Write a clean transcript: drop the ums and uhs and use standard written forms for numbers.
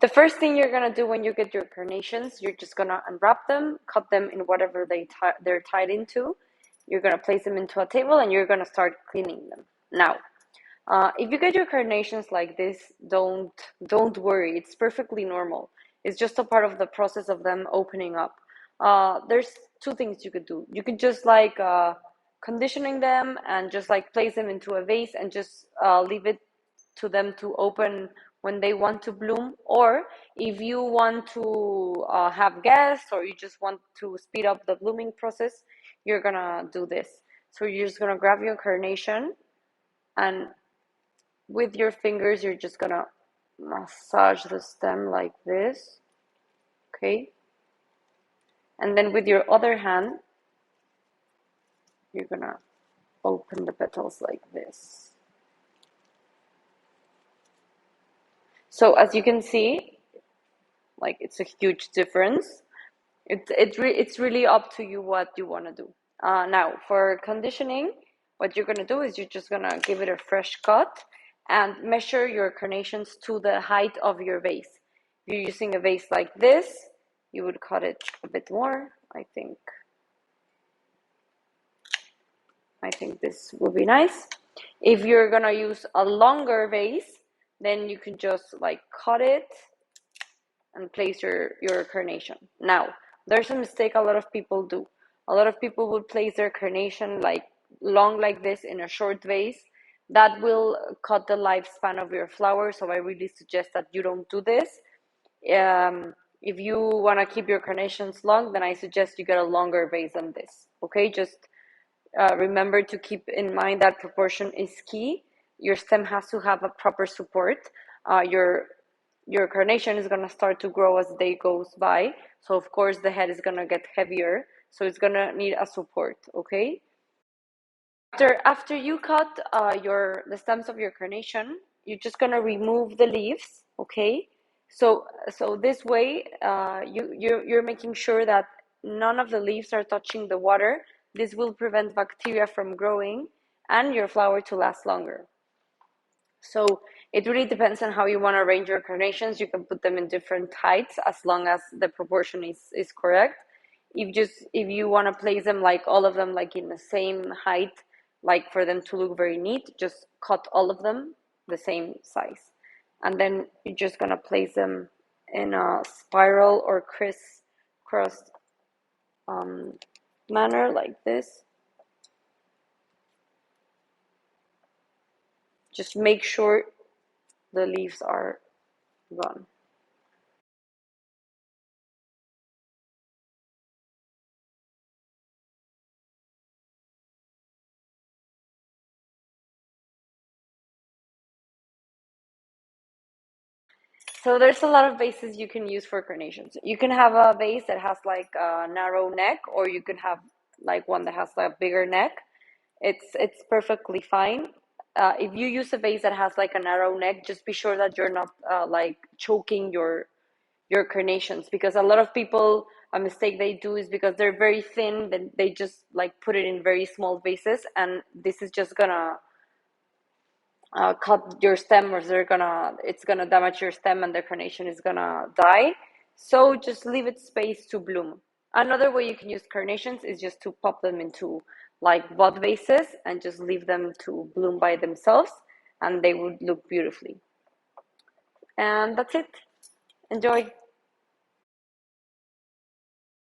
The first thing you're gonna do when you get your carnations, you're just gonna unwrap them, cut them in whatever they're tied into. You're gonna place them into a table and you're gonna start cleaning them. Now, if you get your carnations like this, don't worry. It's perfectly normal. It's just a part of the process of them opening up. There's two things you could do. You could just like conditioning them and just like place them into a vase and just leave it to them to open when they want to bloom. Or if you want to have guests or you just want to speed up the blooming process, you're gonna do this. So you're just gonna grab your carnation and with your fingers, you're just gonna massage the stem like this, okay? And then with your other hand, you're gonna open the petals like this. So as you can see, like it's a huge difference. It's really up to you what you want to do. Now for conditioning, what you're gonna do is you're just gonna give it a fresh cut and measure your carnations to the height of your vase. If you're using a vase like this, you would cut it a bit more. I think this will be nice. If you're gonna use a longer vase, then you can just like cut it and place your carnation. Now, there's a mistake a lot of people do. A lot of people would place their carnation like long like this in a short vase. That will cut the lifespan of your flower, so I really suggest that you don't do this. If you want to keep your carnations long, then I suggest you get a longer vase than this. Okay, just remember to keep in mind that proportion is key. Your stem has to have a proper support. Your carnation is going to start to grow as the day goes by. So of course the head is going to get heavier. So it's going to need a support, okay? After you cut the stems of your carnation, you're just going to remove the leaves, okay? So this way you're making sure that none of the leaves are touching the water. This will prevent bacteria from growing and your flower to last longer. So it really depends on how you want to arrange your carnations. You can put them in different heights as long as the proportion is correct. If you want to place them like all of them like in the same height, like for them to look very neat, just cut all of them the same size. And then you're just gonna place them in a spiral or crisscross manner like this. Just make sure the leaves are gone. So there's a lot of vases you can use for carnations. You can have a vase that has like a narrow neck, or you can have like one that has like a bigger neck. It's perfectly fine. If you use a vase that has like a narrow neck, just be sure that you're not like choking your carnations, because a lot of people, a mistake they do is because they're very thin, then they just like put it in very small vases, and this is just gonna cut your stem, or it's gonna damage your stem and the carnation is gonna die. So just leave it space to bloom. Another way you can use carnations is just to pop them into like bud vases and just leave them to bloom by themselves, and they would look beautifully. And that's it. Enjoy.